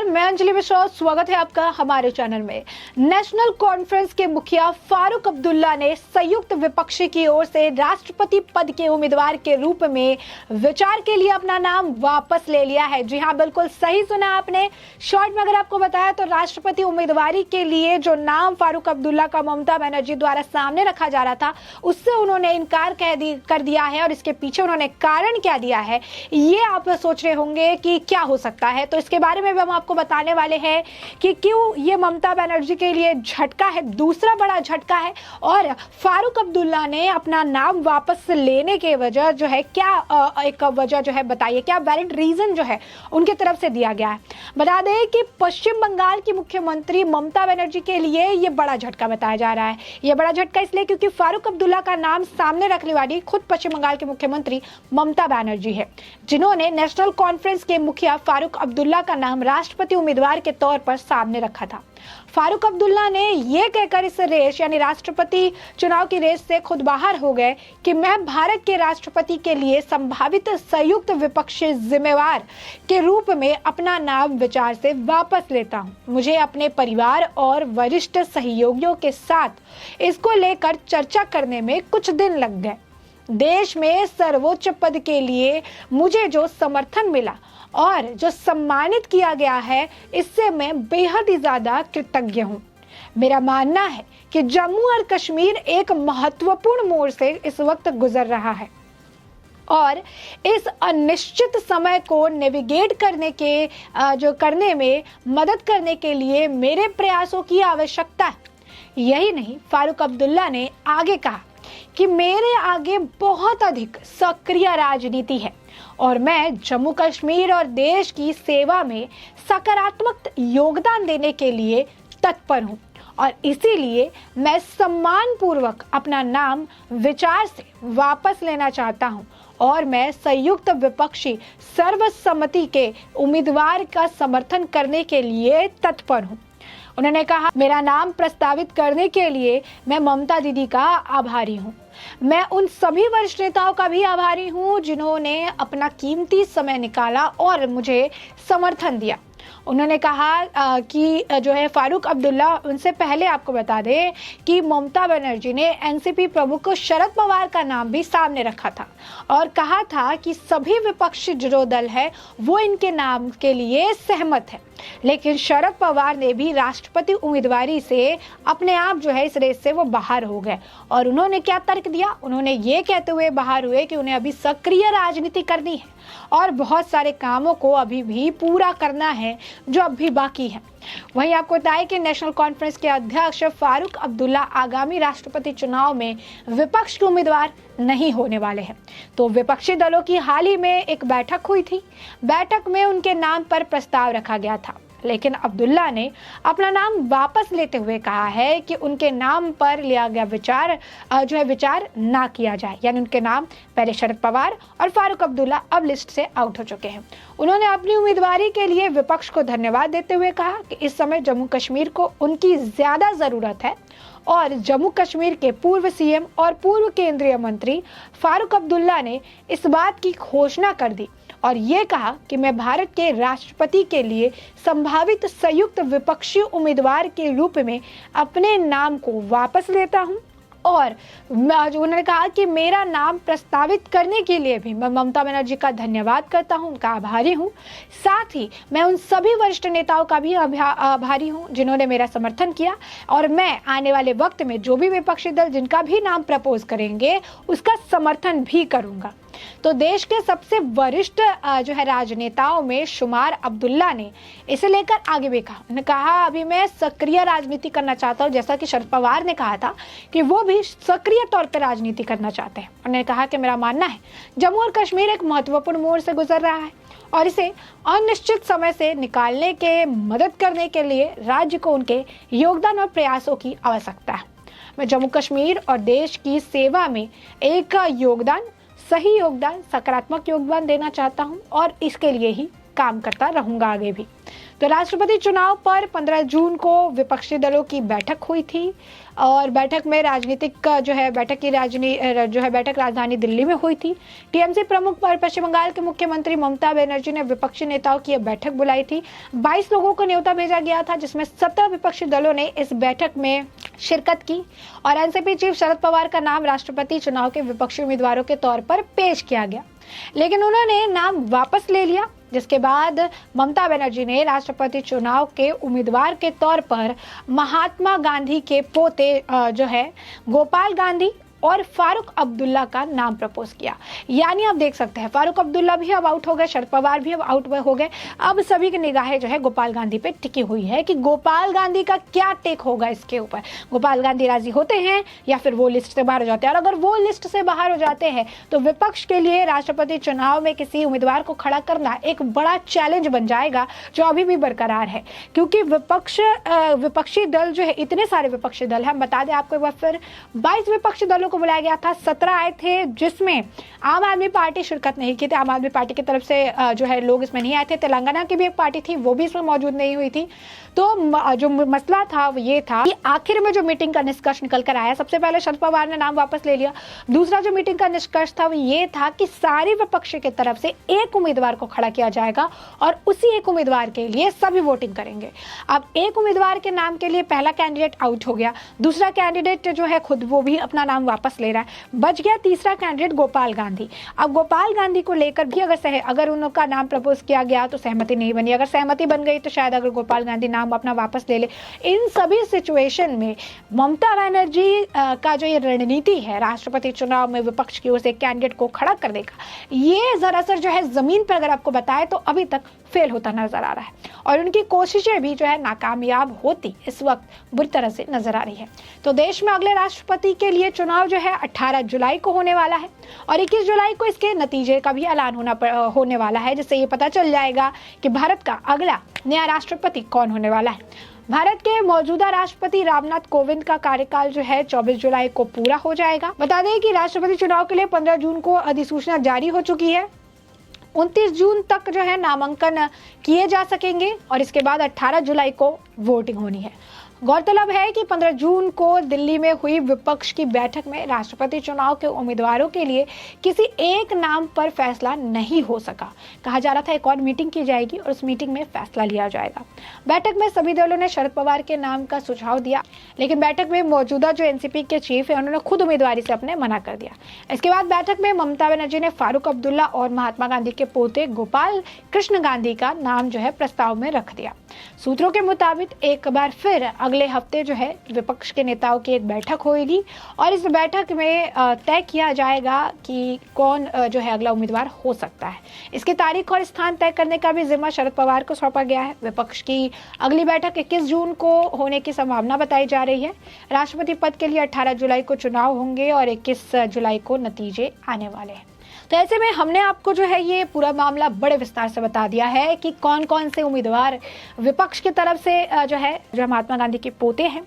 नमस्कार, मैं अंजलि मिश्रा। स्वागत है आपका हमारे चैनल में। नेशनल कॉन्फ्रेंस के मुखिया फारूक अब्दुल्ला ने संयुक्त विपक्ष की ओर से राष्ट्रपति पद के उम्मीदवार के रूप में विचार के लिए अपना नाम वापस ले लिया है। जी हां, बिल्कुल सही सुना आपने। शॉर्ट में अगर आपको बताया तो राष्ट्रपति उम्मीदवारी के लिए जो नाम फारूक अब्दुल्ला का ममता बनर्जी द्वारा सामने रखा जा रहा था, उससे उन्होंने इनकार कर दिया है। और इसके पीछे उन्होंने कारण क्या दिया है, ये आप सोच रहे होंगे कि क्या हो सकता है। तो इसके बारे में भी हम आपको बताने वाले हैं कि क्यों ये ममता बनर्जी के लिए झटका है, दूसरा बड़ा झटका है। और फारूक अब्दुल्ला ने अपना नाम वापस लेने के वजह जो है, क्या एक वजह जो है बताइए, क्या वैलिड रीजन जो है उनकी तरफ से दिया गया है। बता दें कि पश्चिम बंगाल की मुख्यमंत्री ममता बनर्जी के लिए ये बड़ा झटका बताया जा रहा है। ये बड़ा झटका इसलिए क्योंकि फारूक अब्दुल्ला का नाम सामने रखने वाली खुद पश्चिम बंगाल की मुख्यमंत्री ममता बनर्जी है, जिन्होंने नेशनल कॉन्फ्रेंस के मुखिया फारूक अब्दुल्ला का नाम राष्ट्रपति उम्मीदवार के तौर पर सामने रखा था। फारूक अब्दुल्ला ने यह कहकर इस रेस यानी राष्ट्रपति चुनाव की रेस से खुद बाहर हो गए कि मैं भारत के राष्ट्रपति के लिए संभावित संयुक्त विपक्षी जिम्मेवार के रूप में अपना नाम विचार से वापस लेता हूं। मुझे अपने परिवार और वरिष्ठ सहयोगियों के साथ इसको लेकर चर्चा करने में कुछ दिन लग गए। देश में सर्वोच्च पद के लिए मुझे जो समर्थन मिला और जो सम्मानित किया गया है, इससे मैं बेहद ही ज्यादा कृतज्ञ हूं। मेरा मानना है कि जम्मू और कश्मीर एक महत्वपूर्ण मोड़ से इस वक्त गुजर रहा है और इस अनिश्चित समय को नेविगेट करने में मदद करने के लिए मेरे प्रयासों की आवश्यकता है। यही नहीं, फारूक अब्दुल्ला ने आगे कहा कि मेरे आगे बहुत अधिक सक्रिय राजनीति है और मैं जम्मू कश्मीर और देश की सेवा में सकारात्मक योगदान देने के लिए तत्पर हूं और इसीलिए मैं सम्मानपूर्वक अपना नाम विचार से वापस लेना चाहता हूं और मैं संयुक्त विपक्षी सर्वसम्मति के उम्मीदवार का समर्थन करने के लिए तत्पर हूं। उन्होंने कहा, मेरा नाम प्रस्तावित करने के लिए मैं ममता दीदी का आभारी हूं। मैं उन सभी वरिष्ठ नेताओं का भी आभारी हूं जिन्होंने अपना कीमती समय निकाला और मुझे समर्थन दिया। उन्होंने कहा कि जो है फारूक अब्दुल्ला, उनसे पहले आपको बता दें कि ममता बनर्जी ने एनसीपी प्रमुख शरद पवार का नाम भी सामने रखा था और कहा था कि सभी विपक्षी जो दल है वो इनके नाम के लिए सहमत है। लेकिन शरद पवार ने भी राष्ट्रपति उम्मीदवारी से अपने आप जो है इस रेस से वो बाहर हो गए और उन्होंने क्या तर्क दिया, उन्होंने ये कहते हुए बाहर हुए कि उन्हें अभी सक्रिय राजनीति करनी है और बहुत सारे कामों को अभी भी पूरा करना है जो अभी बाकी है। वहीं आपको बताएं कि नेशनल कॉन्फ्रेंस के अध्यक्ष फारूक अब्दुल्ला आगामी राष्ट्रपति चुनाव में विपक्ष के उम्मीदवार नहीं होने वाले हैं। तो विपक्षी दलों की हाल ही में एक बैठक हुई थी। बैठक में उनके नाम पर प्रस्ताव रखा गया था, लेकिन अब्दुल्ला ने अपना नाम वापस लेते हुए कहा है कि उनके नाम पर लिया गया विचार ना किया जाए। यानी उनके नाम पहले शरद पवार और फारूक अब्दुल्ला अब लिस्ट से आउट हो चुके हैं। उन्होंने अपनी उम्मीदवारी के लिए विपक्ष को धन्यवाद देते हुए कहा कि इस समय जम्मू कश्मीर को उनकी ज्यादा जरूरत है और जम्मू कश्मीर के पूर्व सीएम और पूर्व केंद्रीय मंत्री फारूक अब्दुल्ला ने इस बात की घोषणा कर दी और ये कहा कि मैं भारत के राष्ट्रपति के लिए संभावित संयुक्त विपक्षी उम्मीदवार के रूप में अपने नाम को वापस लेता हूं और उन्होंने कहा कि मेरा नाम प्रस्तावित करने के लिए भी मैं ममता बनर्जी का धन्यवाद करता हूं, उनका आभारी हूं। साथ ही मैं उन सभी वरिष्ठ नेताओं का भी आभारी हूं जिन्होंने मेरा समर्थन किया और मैं आने वाले वक्त में जो भी विपक्षी दल जिनका भी नाम प्रपोज करेंगे उसका समर्थन भी करूंगा। तो देश के सबसे वरिष्ठ जो है राजनेताओं में शुमार अब्दुल्ला ने इसे लेकर आगे भी कहा। उन्होंने कहा, अभी मैं सक्रिय राजनीति करना चाहता हूं, जैसा कि शरद पवार ने कहा था कि वो भी सक्रिय तौर पर राजनीति करना चाहते हैं। उन्होंने कहा कि मेरा मानना है जम्मू और कश्मीर एक महत्वपूर्ण मोड़ से गुजर रहा है और इसे अनिश्चित समय से निकालने के मदद करने के लिए राज्य को उनके योगदान और प्रयासों की आवश्यकता है। मैं जम्मू कश्मीर और देश की सेवा में एक सही योगदान, सकारात्मक योगदान देना चाहता हूं और इसके लिए ही काम करता रहूंगा आगे भी। तो राष्ट्रपति चुनाव पर 15 जून को विपक्षी दलों की बैठक हुई थी और बैठक में राजनीतिक बैठक राजधानी दिल्ली में हुई थी। टीएमसी प्रमुख पर पश्चिम बंगाल के मुख्यमंत्री ममता बनर्जी ने विपक्षी नेताओं की यह बैठक बुलाई थी। 22 लोगों को न्योता भेजा गया था, जिसमें 17 विपक्षी दलों ने इस बैठक में शिरकत की और एनसीपी चीफ शरद पवार का नाम राष्ट्रपति चुनाव के विपक्षी उम्मीदवारों के तौर पर पेश किया गया, लेकिन उन्होंने नाम वापस ले लिया, जिसके बाद ममता बनर्जी ने राष्ट्रपति चुनाव के उम्मीदवार के तौर पर महात्मा गांधी के पोते गोपाल गांधी और फारूक अब्दुल्ला का नाम प्रपोज किया। यानी आप देख सकते हैं फारूक अब्दुल्ला भी अब आउट हो गए, शरद पवार भी अब आउट हो गए। अब सभी की निगाहें गोपाल गांधी पे टिकी हुई है कि गोपाल गांधी का क्या टेक होगा इसके ऊपर। गोपाल गांधी राजी होते हैं या फिर वो लिस्ट से बाहर हो जाते हैं, और अगर वो लिस्ट से बाहर हो जाते हैं तो विपक्ष के लिए राष्ट्रपति चुनाव में किसी उम्मीदवार को खड़ा करना एक बड़ा चैलेंज बन जाएगा, जो अभी भी बरकरार है। क्योंकि विपक्षी दल इतने सारे विपक्षी दल हैं, हम बता दें आपको एक बार फिर, 22 विपक्षी दलों को बुलाया गया था, 17 आए थे, जिसमें आम आदमी पार्टी शिरकत नहीं की थी। आम आदमी पार्टी की तरफ से लोग इसमें नहीं आए थे। तेलंगाना की भी एक पार्टी थी, वो भी इसमें मौजूद नहीं हुई थी। तो जो मसला था वो ये था कि आखिर में जो मीटिंग का निष्कर्ष निकल कर आया, सबसे पहले शरद पवार ने नाम वापस ले लिया। दूसरा जो मीटिंग का निष्कर्ष था वो ये था कि सारे विपक्ष की तरफ से एक उम्मीदवार को खड़ा किया जाएगा और उसी एक उम्मीदवार के लिए सभी वोटिंग करेंगे। अब एक उम्मीदवार के नाम के लिए पहला कैंडिडेट आउट हो गया, दूसरा कैंडिडेट खुद वो भी अपना नाम वापस ले रहा है, बच गया तीसरा कैंडिडेट गोपाल गांधी। अब गोपाल गांधी को लेकर भी अगर उनका नाम प्रपोज किया गया तो सहमति नहीं बनी, अगर सहमति बन गई तो शायद अगर गोपाल गांधी नाम अपना वापस ले ले। इन सभी सिचुएशन में ममता बनर्जी का जो ये रणनीति है राष्ट्रपति चुनाव में विपक्ष की ओर से कैंडिडेट को खड़ा कर देगा, ये दरअसल जमीन पर अगर आपको बताए तो अभी तक फेल होता नजर आ रहा है और उनकी कोशिशें भी नाकामयाब होती इस वक्त बुरी तरह से नजर आ रही है। तो देश में अगले राष्ट्रपति के लिए चुनाव 18 जुलाई को होने वाला है और 21 जुलाई को इसके नतीजे का भी ऐलान होने वाला है, जिससे ये पता चल जाएगा कि भारत का अगला नया राष्ट्रपति कौन होने वाला है। भारत के मौजूदा राष्ट्रपति रामनाथ कोविंद का कार्यकाल 24 जुलाई को पूरा हो जाएगा। बता दें कि राष्ट्रपति चुनाव के लिए 15 जून को अधिसूचना जारी हो चुकी है। 29 जून तक नामांकन किए जा सकेंगे और इसके बाद 18 जुलाई को वोटिंग होनी है। गौरतलब है कि 15 जून को दिल्ली में हुई विपक्ष की बैठक में राष्ट्रपति चुनाव के उम्मीदवारों के लिए किसी एक नाम पर फैसला नहीं हो सका। कहा जा रहा था एक और मीटिंग की जाएगी और उस मीटिंग में फैसला लिया जाएगा। बैठक में सभी दलों ने शरद पवार के नाम का सुझाव दिया, लेकिन बैठक में मौजूदा जो एनसीपी के चीफ है उन्होंने खुद उम्मीदवारी से अपने मना कर दिया। इसके बाद बैठक में ममता बनर्जी ने फारूक अब्दुल्ला और महात्मा गांधी के पोते गोपाल कृष्ण गांधी का नाम प्रस्ताव में रख दिया। सूत्रों के मुताबिक एक बार फिर अगले हफ्ते विपक्ष के नेताओं की एक बैठक होगी और इस बैठक में तय किया जाएगा कि कौन अगला उम्मीदवार हो सकता है। इसकी तारीख और स्थान तय करने का भी जिम्मा शरद पवार को सौंपा गया है। विपक्ष की अगली बैठक 21 जून को होने की संभावना बताई जा रही है। राष्ट्रपति पद के लिए 18 जुलाई को चुनाव होंगे और 21 जुलाई को नतीजे आने वाले हैं। तो ऐसे में हमने आपको ये पूरा मामला बड़े विस्तार से बता दिया है कि कौन कौन से उम्मीदवार विपक्ष की तरफ से जो महात्मा गांधी के पोते हैं।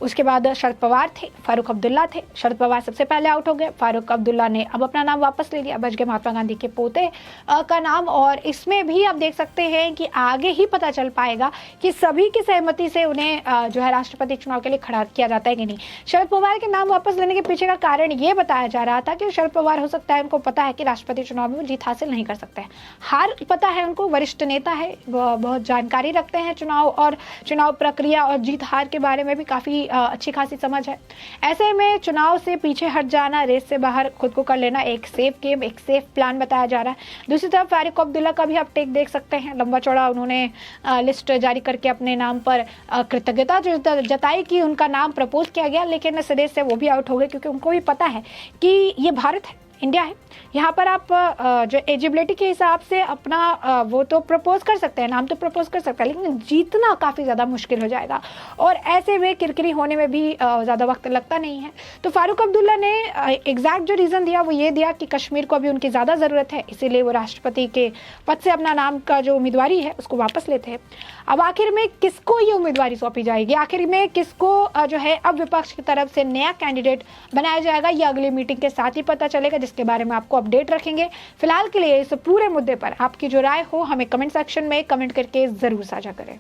उसके बाद शरद पवार थे, फारूक अब्दुल्ला थे। शरद पवार सबसे पहले आउट हो गए, फारूक अब्दुल्ला ने अब अपना नाम वापस ले लिया, बच गए महात्मा गांधी के पोते का नाम। और इसमें भी आप देख सकते हैं कि आगे ही पता चल पाएगा कि सभी की सहमति से उन्हें राष्ट्रपति चुनाव के लिए खड़ा किया जाता है कि नहीं। शरद पवार के नाम वापस लेने के पीछे का कारण ये बताया जा रहा था कि शरद पवार हो सकता है उनको पता है कि राष्ट्रपति चुनाव में वो जीत हासिल नहीं कर सकते हैं, हार पता है उनको, वरिष्ठ नेता है, बहुत जानकारी रखते हैं चुनाव और चुनाव प्रक्रिया और जीत हार के बारे में भी काफी अच्छी खासी समझ है। ऐसे में चुनाव से पीछे हट जाना, रेस से बाहर खुद को कर लेना एक सेफ गेम, एक सेफ प्लान बताया जा रहा है। दूसरी तरफ फारूक अब्दुल्ला का भी आप टेक देख सकते हैं, लंबा चौड़ा उन्होंने लिस्ट जारी करके अपने नाम पर कृतज्ञता जताई कि उनका नाम प्रपोज किया गया, लेकिन इस रेस से वो भी आउट हो गए क्योंकि उनको भी पता है कि ये भारत है, इंडिया है, यहाँ पर आप जो एजिबिलिटी के हिसाब से अपना वो तो प्रपोज कर सकते हैं, नाम तो प्रपोज कर सकते हैं, लेकिन जीतना काफ़ी ज़्यादा मुश्किल हो जाएगा और ऐसे में किरकिरी होने में भी ज़्यादा वक्त लगता नहीं है। तो फारूक अब्दुल्ला ने एग्जैक्ट जो रीज़न दिया वो ये दिया कि कश्मीर को अभी उनकी ज़्यादा ज़रूरत है, इसीलिए वो राष्ट्रपति के पद से अपना नाम का जो उम्मीदवारी है उसको वापस लेते हैं। अब आखिर में किसको ये उम्मीदवारी सौंपी जाएगी, आखिर में किसको जो है अब विपक्ष की तरफ से नया कैंडिडेट बनाया जाएगा, ये अगली मीटिंग के साथ ही पता चलेगा, जिसके बारे में आपको अपडेट रखेंगे। फिलहाल के लिए इस पूरे मुद्दे पर आपकी जो राय हो हमें कमेंट सेक्शन में कमेंट करके जरूर साझा करें।